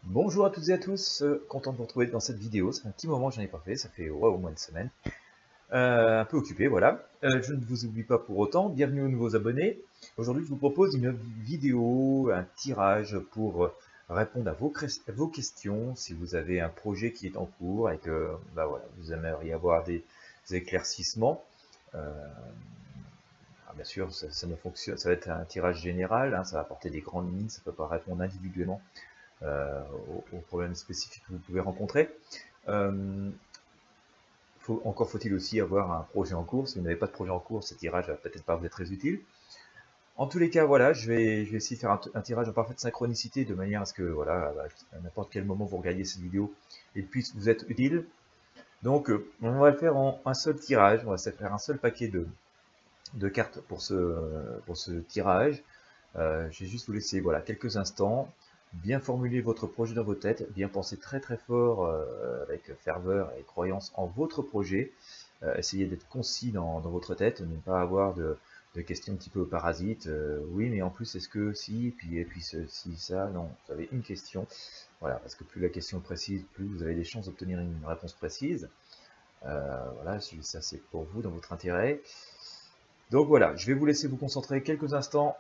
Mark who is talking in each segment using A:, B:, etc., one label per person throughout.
A: Bonjour à toutes et à tous, content de vous retrouver dans cette vidéo. Ça fait un petit moment que j'en ai pas fait, ça fait au moins une semaine. Un peu occupé, voilà. Je ne vous oublie pas pour autant, bienvenue aux nouveaux abonnés. Aujourd'hui, je vous propose une vidéo, un tirage pour répondre à vos questions. Si vous avez un projet qui est en cours et que voilà, vous aimeriez avoir des éclaircissements. Bien sûr, ça ne fonctionne, ça va être un tirage général, hein, ça va apporter des grandes lignes, ça ne peut pas répondre individuellement aux problèmes spécifiques que vous pouvez rencontrer. Encore faut-il aussi avoir un projet en cours. Si vous n'avez pas de projet en cours, ce tirage va peut-être pas vous être très utile. En tous les cas, voilà, je vais essayer de faire un tirage en parfaite synchronicité de manière à ce que, voilà, à n'importe quel moment vous regardiez cette vidéo, il puisse vous être utile. Donc, on va le faire en un seul tirage. On va se faire un seul paquet de cartes pour ce tirage. Je vais juste vous laisser voilà, quelques instants, bien formuler votre projet dans vos têtes, bien penser très très fort avec ferveur et croyance en votre projet. Essayez d'être concis dans votre tête, ne pas avoir de questions un petit peu parasites. Oui, mais en plus, est-ce que si, et puis si, ça, non, vous avez une question. Voilà, parce que plus la question est précise, plus vous avez des chances d'obtenir une réponse précise. Voilà, ça c'est pour vous, dans votre intérêt. Donc voilà, je vais vous laisser vous concentrer quelques instants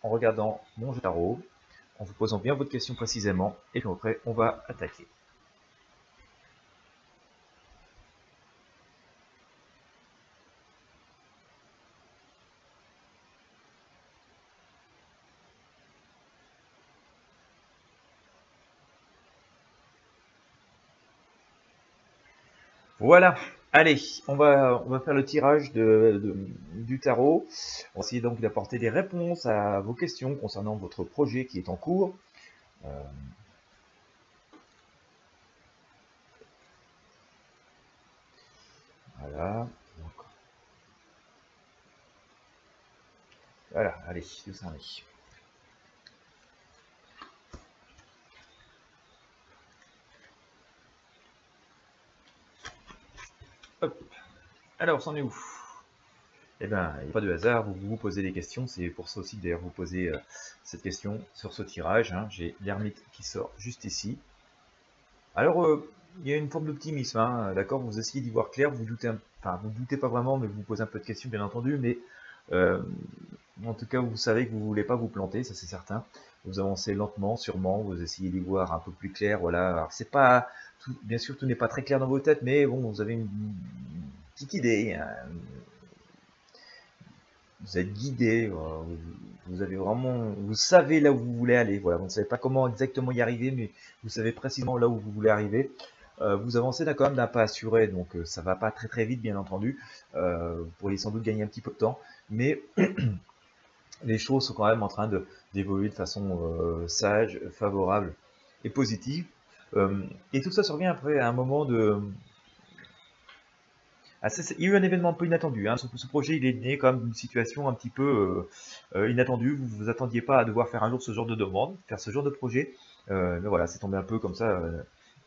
A: en regardant mon jeu de tarot, en vous posant bien votre question précisément, et puis après on va attaquer. Voilà, allez, on va faire le tirage du tarot. On va essayer donc d'apporter des réponses à vos questions concernant votre projet qui est en cours. Voilà, voilà, allez, doucement. Hop, alors, c'en est où? Eh bien, il n'y a pas de hasard, vous vous posez des questions, c'est pour ça aussi que d'ailleurs vous posez cette question sur ce tirage. Hein. J'ai l'ermite qui sort juste ici. Alors, il y a une forme d'optimisme, hein, d'accord, vous essayez d'y voir clair, vous doutez, enfin, vous doutez pas vraiment, mais vous posez un peu de questions, bien entendu, mais en tout cas, vous savez que vous voulez pas vous planter, ça c'est certain. Vous avancez lentement, sûrement, vous essayez d'y voir un peu plus clair, voilà. Alors, c'est pas, bien sûr, tout n'est pas très clair dans vos têtes, mais bon, vous avez une petite idée, hein, vous êtes guidé, vous avez vraiment, vous savez là où vous voulez aller. Voilà, vous ne savez pas comment exactement y arriver, mais vous savez précisément là où vous voulez arriver. Vous avancez quand même d'un pas assuré, donc ça va pas très très vite, bien entendu. Vous pourriez sans doute gagner un petit peu de temps, mais les choses sont quand même en train d'évoluer de façon sage, favorable et positive. Et tout ça survient après à un moment de, il y a eu un événement un peu inattendu. Hein. Ce projet, il est né comme d'une situation un petit peu inattendue. Vous ne vous attendiez pas à devoir faire un jour ce genre de demande, faire ce genre de projet. Mais voilà, c'est tombé un peu comme ça,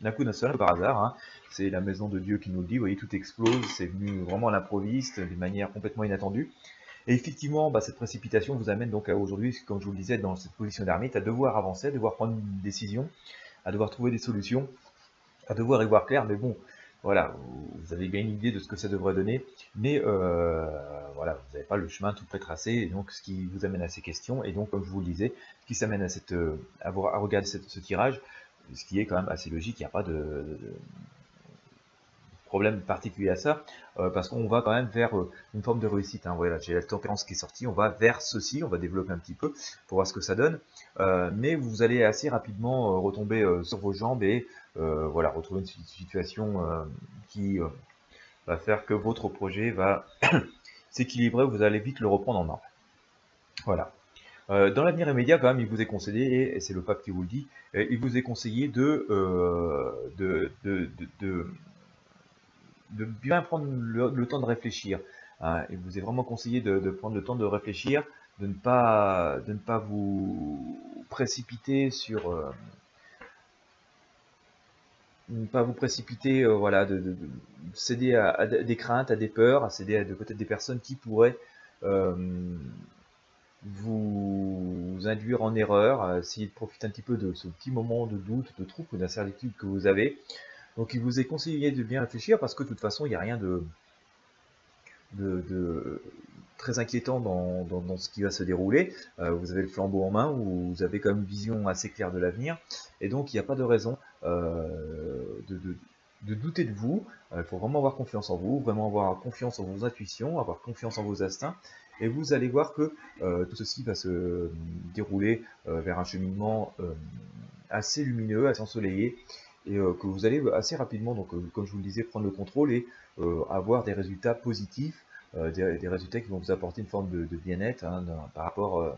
A: d'un coup d'un seul, un peu par hasard. Hein. C'est la maison de Dieu qui nous le dit. Vous voyez, tout explose. C'est venu vraiment à l'improviste, d'une manière complètement inattendue. Et effectivement, cette précipitation vous amène donc à aujourd'hui, comme je vous le disais, dans cette position d'ermite, à devoir avancer, à devoir prendre une décision, à devoir trouver des solutions, à devoir y voir clair, mais bon, voilà, vous avez bien une idée de ce que ça devrait donner, mais voilà, vous n'avez pas le chemin tout prêt tracé, et donc ce qui vous amène à ces questions, et donc comme je vous le disais, ce qui s'amène à regarder ce tirage, ce qui est quand même assez logique, il n'y a pas de problème particulier à ça, parce qu'on va quand même vers une forme de réussite. Hein. Voilà, j'ai la tempérance qui est sortie, on va vers ceci, on va développer un petit peu pour voir ce que ça donne, mais vous allez assez rapidement retomber sur vos jambes et voilà, retrouver une situation qui va faire que votre projet va s'équilibrer, vous allez vite le reprendre en main. Voilà. Dans l'avenir immédiat, quand même, il vous est conseillé, et c'est le pape qui vous le dit, il vous est conseillé de bien prendre le temps de réfléchir. Hein. Il vous est vraiment conseillé de prendre le temps de réfléchir, de ne pas vous précipiter sur, ne pas vous précipiter, voilà, de céder à des craintes, à des peurs, à céder à peut-être des personnes qui pourraient vous induire en erreur, essayer de profiter un petit peu de ce petit moment de doute, de trouble ou d'incertitude que vous avez. Donc il vous est conseillé de bien réfléchir parce que de toute façon il n'y a rien de très inquiétant dans ce qui va se dérouler. Vous avez le flambeau en main, vous avez quand même une vision assez claire de l'avenir, et donc il n'y a pas de raison de douter de vous. Il faut vraiment avoir confiance en vous, vraiment avoir confiance en vos intuitions, avoir confiance en vos instincts, et vous allez voir que tout ceci va se dérouler vers un cheminement assez lumineux, assez ensoleillé, et que vous allez assez rapidement, donc comme je vous le disais, prendre le contrôle et avoir des résultats positifs, des résultats qui vont vous apporter une forme de bien-être hein, par rapport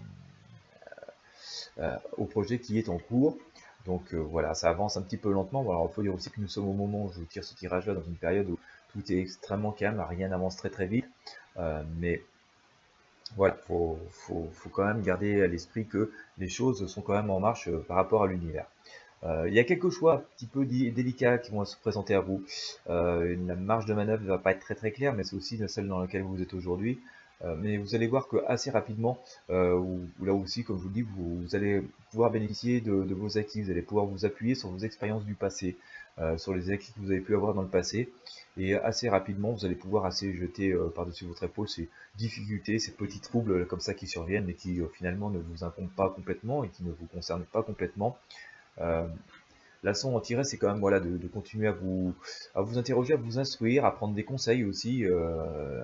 A: au projet qui est en cours. Donc voilà, ça avance un petit peu lentement. Alors il faut dire aussi que nous sommes au moment où je tire ce tirage-là dans une période où tout est extrêmement calme, rien n'avance très très vite. Mais voilà, faut quand même garder à l'esprit que les choses sont quand même en marche par rapport à l'univers. Il y a quelques choix un petit peu délicats qui vont se présenter à vous. La marge de manœuvre ne va pas être très très claire, mais c'est aussi celle dans laquelle vous êtes aujourd'hui. Mais vous allez voir que assez rapidement, là aussi, comme je vous le dis, vous allez pouvoir bénéficier de vos acquis, vous allez pouvoir vous appuyer sur vos expériences du passé, sur les acquis que vous avez pu avoir dans le passé, et assez rapidement, vous allez pouvoir assez jeter par-dessus votre épaule ces difficultés, ces petits troubles comme ça qui surviennent, mais qui finalement ne vous incombent pas complètement et qui ne vous concernent pas complètement. La leçon à tirer, c'est quand même voilà, de continuer à vous interroger, à vous instruire, à prendre des conseils aussi,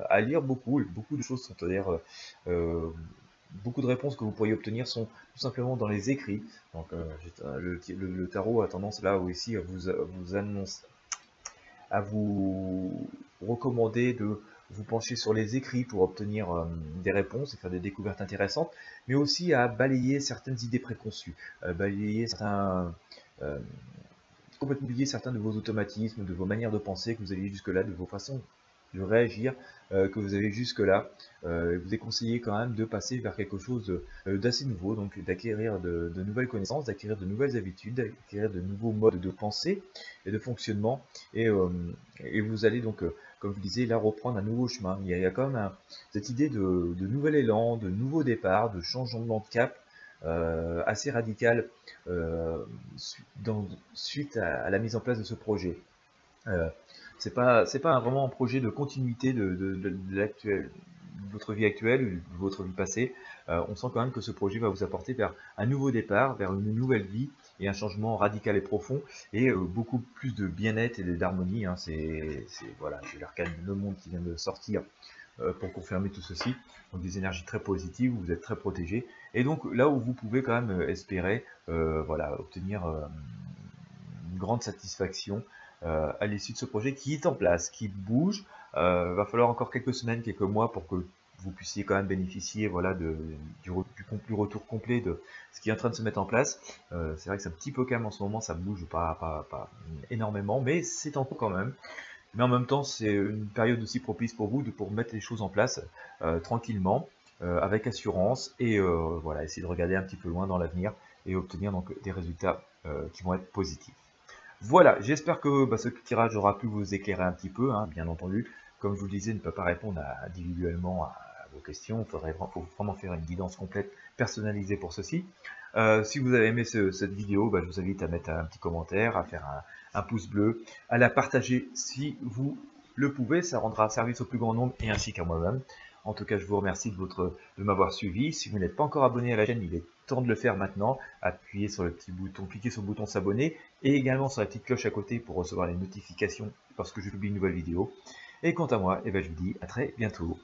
A: à lire beaucoup de choses sont d'ailleurs beaucoup de réponses que vous pourriez obtenir sont tout simplement dans les écrits. Donc le tarot a tendance là aussi à vous annoncer, à vous recommander de vous pencher sur les écrits pour obtenir des réponses et faire des découvertes intéressantes, mais aussi à balayer certaines idées préconçues, balayer complètement oublier certains de vos automatismes, de vos manières de penser que vous aviez jusque-là, de vos façons de réagir que vous avez jusque-là. Il vous est conseillé quand même de passer vers quelque chose d'assez nouveau, donc d'acquérir de nouvelles connaissances, d'acquérir de nouvelles habitudes, d'acquérir de nouveaux modes de pensée et de fonctionnement, et vous allez donc, comme je vous disais, là reprendre un nouveau chemin. Il y a quand même cette idée de nouvel élan, de nouveau départ, de changement de cap, assez radical suite à la mise en place de ce projet. C'est pas vraiment un projet de continuité de votre vie actuelle ou de votre vie passée. On sent quand même que ce projet va vous apporter vers un nouveau départ, vers une nouvelle vie et un changement radical et profond, et beaucoup plus de bien-être et d'harmonie. Hein. Voilà, j'ai l'arcane Le Monde qui vient de sortir pour confirmer tout ceci. Donc des énergies très positives, vous êtes très protégé, et donc là où vous pouvez quand même espérer voilà, obtenir une grande satisfaction à l'issue de ce projet qui est en place, qui bouge. Va falloir encore quelques semaines, quelques mois pour que vous puissiez quand même bénéficier voilà, du retour complet de ce qui est en train de se mettre en place. C'est vrai que c'est un petit peu calme en ce moment, ça bouge pas énormément, mais c'est en cours quand même. Mais en même temps, c'est une période aussi propice pour vous pour mettre les choses en place tranquillement, avec assurance, et voilà, essayer de regarder un petit peu loin dans l'avenir et obtenir donc des résultats qui vont être positifs. Voilà, j'espère que ce tirage aura pu vous éclairer un petit peu, hein, bien entendu. Comme je vous le disais, ne peut pas répondre individuellement à vos questions. Faut vraiment faire une guidance complète, personnalisée pour ceci. Si vous avez aimé cette vidéo, je vous invite à mettre un petit commentaire, à faire un pouce bleu, à la partager si vous le pouvez. Ça rendra service au plus grand nombre et ainsi qu'à moi-même. En tout cas, je vous remercie de m'avoir suivi. Si vous n'êtes pas encore abonné à la chaîne, il est temps de le faire maintenant. Appuyez sur le petit bouton, cliquez sur le bouton s'abonner et également sur la petite cloche à côté pour recevoir les notifications lorsque je publie une nouvelle vidéo. Et quant à moi, je vous dis à très bientôt.